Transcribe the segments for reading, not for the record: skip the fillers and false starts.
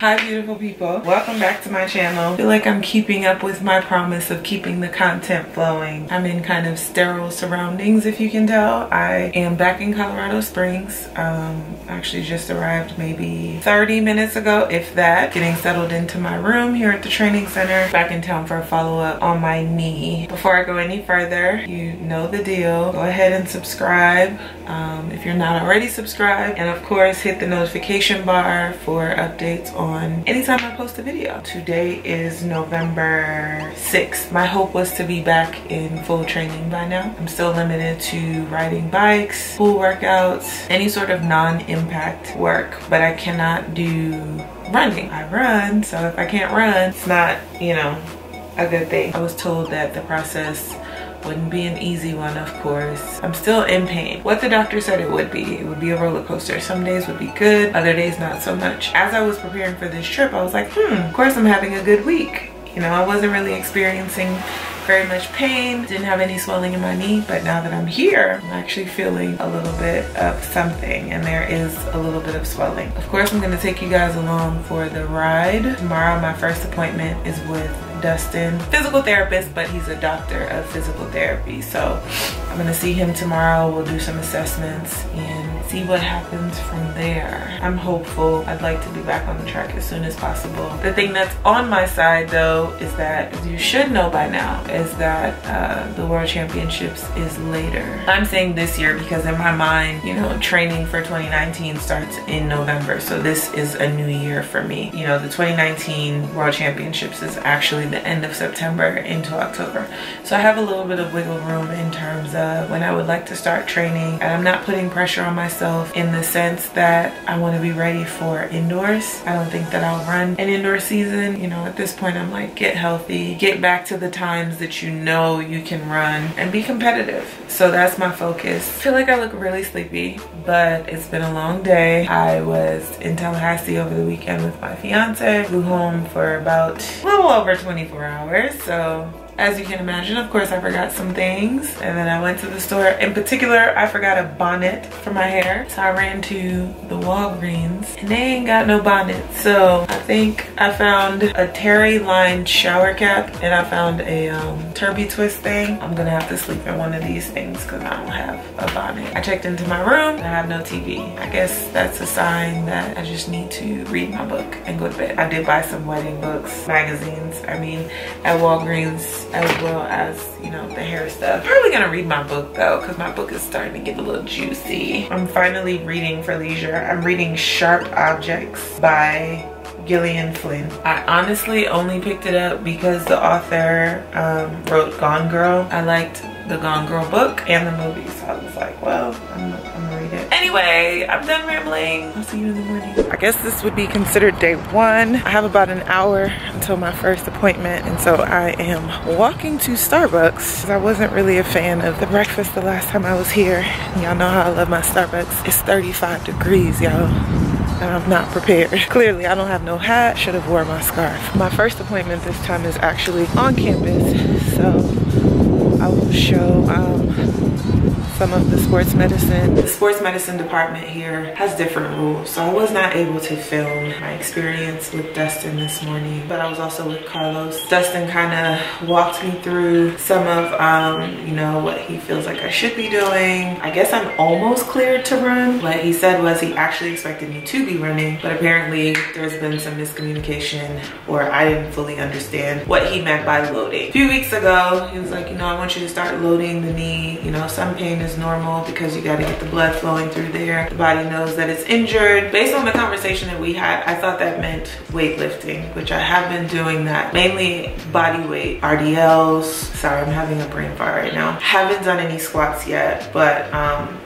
Hi beautiful people, welcome back to my channel. I feel like I'm keeping up with my promise of keeping the content flowing. I'm in kind of sterile surroundings, if you can tell. I am back in Colorado Springs. Actually just arrived maybe 30 minutes ago, if that. Getting settled into my room here at the training center. Back in town for a follow-up on my knee. Before I go any further, you know the deal. Go ahead and subscribe if you're not already subscribed, and of course hit the notification bar for updates on anytime I post a video. Today is November 6th. My hope was to be back in full training by now. I'm still limited to riding bikes, pool workouts, any sort of non-impact work, but I cannot do running. I run, so if I can't run, it's not, you know, a good thing. I was told that the process wouldn't be an easy one, of course. I'm still in pain. What the doctor said it would be a roller coaster. Some days would be good, other days not so much. As I was preparing for this trip, I was like, of course I'm having a good week. You know, I wasn't really experiencing very much pain, didn't have any swelling in my knee, but now that I'm here, I'm actually feeling a little bit of something, and there is a little bit of swelling. Of course, I'm gonna take you guys along for the ride. Tomorrow, my first appointment is with Dustin, physical therapist, but he's a doctor of physical therapy. So I'm gonna see him tomorrow. We'll do some assessments and see what happens from there. I'm hopeful. I'd like to be back on the track as soon as possible. The thing that's on my side though is that, as you should know by now, is that the World Championships is later. I'm saying this year because in my mind, you know, training for 2019 starts in November. So this is a new year for me. You know, the 2019 World Championships is actually the end of September into October. So I have a little bit of wiggle room in terms of when I would like to start training, and I'm not putting pressure on myself in the sense that I want to be ready for indoors. I don't think that I'll run an indoor season. You know, at this point I'm like, get healthy, get back to the times that you know you can run, and be competitive. So that's my focus. I feel like I look really sleepy, but it's been a long day. I was in Tallahassee over the weekend with my fiance. Flew home for about a little over 24 hours. So as you can imagine, of course, I forgot some things. And then I went to the store. In particular, I forgot a bonnet for my hair. So I ran to the Walgreens and they ain't got no bonnet. So I think I found a terry lined shower cap and I found a turby twist thing. I'm gonna have to sleep in one of these things because I don't have a bonnet. I checked into my room and I have no TV. I guess that's a sign that I just need to read my book and go to bed. I did buy some wedding books, magazines, I mean, at Walgreens, as well as, you know, the hair stuff. Probably gonna read my book though, because my book is starting to get a little juicy. I'm finally reading for leisure. I'm reading Sharp Objects by Gillian Flynn. I honestly only picked it up because the author wrote Gone Girl. I liked the Gone Girl book and the movie, so I was like, well, I'm gonna read it. Anyway, I'm done rambling. I'll see you in the morning. I guess this would be considered day one. I have about an hour until my first appointment, and so I am walking to Starbucks because I wasn't really a fan of the breakfast the last time I was here. Y'all know how I love my Starbucks. It's 35 degrees, y'all. I'm not prepared. Clearly, I don't have no hat. Should have wore my scarf. My first appointment this time is actually on campus, so I will show some of the sports medicine. The sports medicine department here has different rules, so I was not able to film my experience with Dustin this morning, but I was also with Carlos. Dustin kind of walked me through some of, you know, what he feels like I should be doing. I guess I'm almost cleared to run. What he said was he actually expected me to be running, but apparently there's been some miscommunication, or I didn't fully understand what he meant by loading. A few weeks ago, he was like, you know, I want you to start loading the knee. You know, some pain is normal because you got to get the blood flowing through there. The body knows that it's injured. Based on the conversation that we had, I thought that meant weightlifting, which I have been doing that. Mainly body weight, RDLs. Sorry, I'm having a brain fart right now. Haven't done any squats yet, but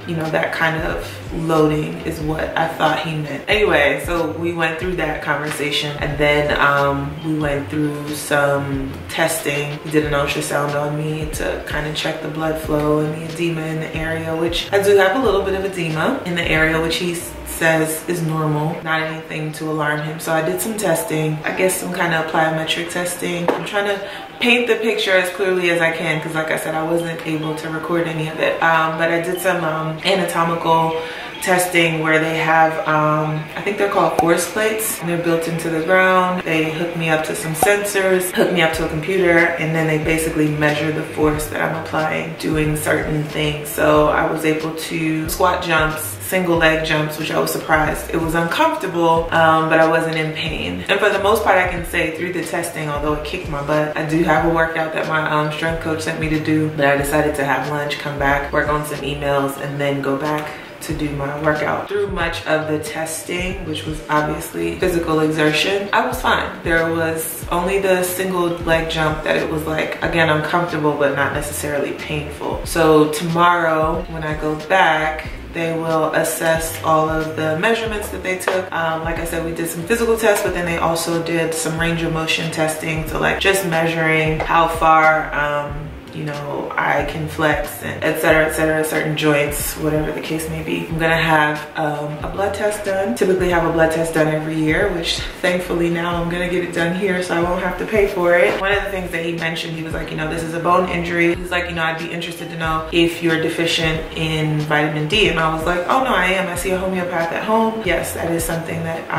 you know, that kind of loading is what I thought he meant. Anyway, so we went through that conversation, and then we went through some testing. He did an ultrasound on me to kind of check the blood flow and the edema in the area, which I do have a little bit of edema in the area, which he says is normal, not anything to alarm him. So I did some testing, I guess some kind of plyometric testing. I'm trying to paint the picture as clearly as I can because, like I said, I wasn't able to record any of it, but I did some anatomical testing where they have, I think they're called force plates, and they're built into the ground. They hook me up to some sensors, hook me up to a computer, and then they basically measure the force that I'm applying doing certain things. So I was able to squat jumps, single leg jumps, which I was surprised. It was uncomfortable, but I wasn't in pain. And for the most part, I can say through the testing, although it kicked my butt, I do have a workout that my strength coach sent me to do, but I decided to have lunch, come back, work on some emails, and then go back to do my workout. Through much of the testing, which was obviously physical exertion, I was fine. There was only the single leg jump that it was like, again, uncomfortable, but not necessarily painful. So tomorrow, when I go back, they will assess all of the measurements that they took. Like I said, we did some physical tests, but then they also did some range of motion testing. So like just measuring how far, you know, I can flex, and et cetera, certain joints, whatever the case may be. I'm gonna have a blood test done. Typically have a blood test done every year, which thankfully now I'm gonna get it done here so I won't have to pay for it. One of the things that he mentioned, he was like, you know, this is a bone injury. He's like, you know, I'd be interested to know if you're deficient in vitamin D. And I was like, oh no, I am. I see a homeopath at home. Yes, that is something that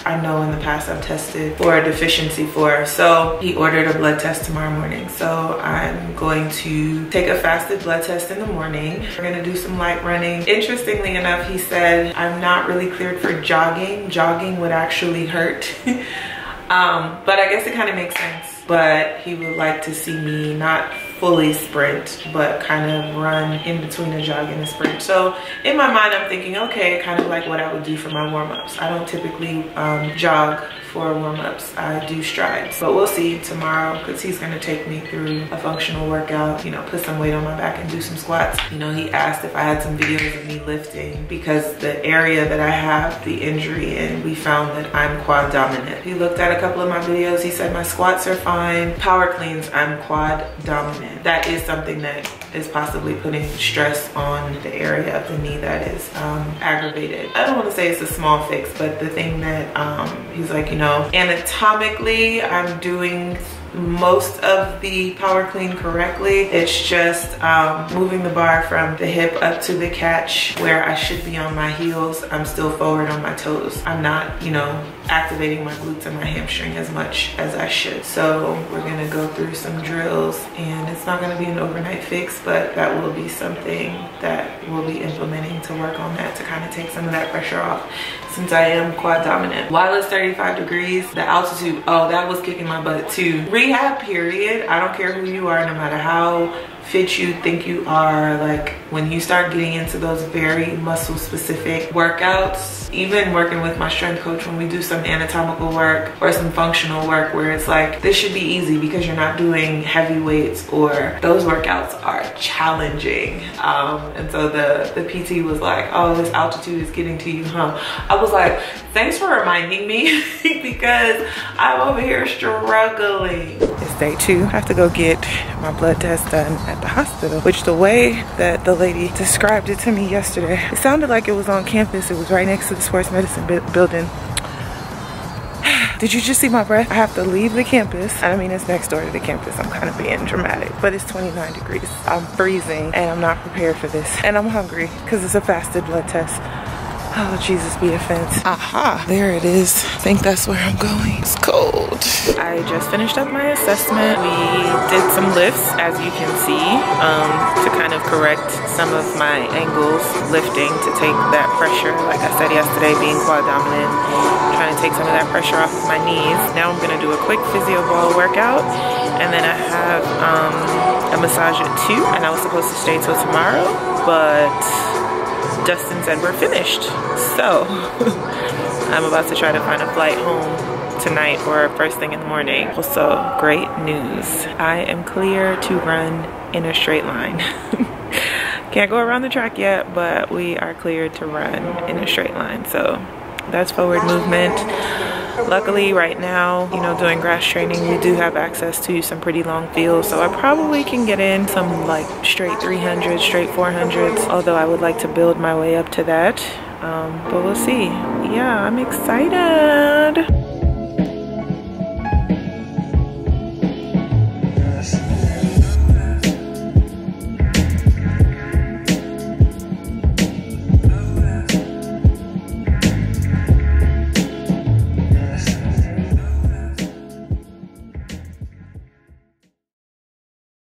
I know in the past I've tested for a deficiency for. So he ordered a blood test tomorrow morning. So I'm going to take a fasted blood test in the morning. We're gonna do some light running. Interestingly enough, he said I'm not really cleared for jogging. Jogging would actually hurt. But I guess it kind of makes sense. But he would like to see me not fully sprint, but kind of run in between a jog and a sprint. So in my mind, I'm thinking, okay, kind of like what I would do for my warm-ups. I don't typically jog for warm-ups. I do strides, but we'll see tomorrow, because he's gonna take me through a functional workout, you know, put some weight on my back and do some squats. You know, he asked if I had some videos of me lifting, because the area that I have the injury in, we found that I'm quad dominant. He looked at a couple of my videos. He said my squats are fine. Power cleans, I'm quad dominant. That is something that is possibly putting stress on the area of the knee that is aggravated. I don't want to say it's a small fix, but the thing that he's like, you know, anatomically I'm doing most of the power clean correctly. It's just moving the bar from the hip up to the catch where I should be on my heels. I'm still forward on my toes. I'm not, you know, activating my glutes and my hamstring as much as I should. So we're gonna go through some drills, and it's not gonna be an overnight fix, but that will be something that we'll be implementing to work on that, to kind of take some of that pressure off, since I am quad dominant. While it's 35 degrees, the altitude, oh, that was kicking my butt too. Rehab period, I don't care who you are, no matter how fit you think you are, like when you start getting into those very muscle specific workouts, even working with my strength coach, when we do some anatomical work or some functional work where it's like, this should be easy because you're not doing heavy weights, or those workouts are challenging. And so the PT was like, oh, this altitude is getting to you, huh? I was like, thanks for reminding me because I'm over here struggling. It's day 2. I have to go get my blood test done at the hospital, which the way that the lady described it to me yesterday, it sounded like it was on campus. It was right next to the sports medicine building. Did you just see my breath? I have to leave the campus. I mean, it's next door to the campus. I'm kind of being dramatic, but it's 29 degrees. I'm freezing and I'm not prepared for this. And I'm hungry because it's a fasted blood test. Oh, Jesus be offense. Aha, there it is. I think that's where I'm going. It's cold. I just finished up my assessment. We did some lifts, as you can see, to kind of correct some of my angles, lifting to take that pressure. Like I said yesterday, being quad dominant, trying to take some of that pressure off of my knees. Now I'm gonna do a quick physio ball workout, and then I have a massage at 2, and I was supposed to stay till tomorrow, but Dustin said we're finished. So I'm about to try to find a flight home tonight or first thing in the morning. Also, great news. I am clear to run in a straight line. Can't go around the track yet, but we are cleared to run in a straight line. So that's forward movement. Luckily right now, you know, doing grass training, we do have access to some pretty long fields, so I probably can get in some like straight 300s, straight 400s, although I would like to build my way up to that, but we'll see. Yeah, I'm excited.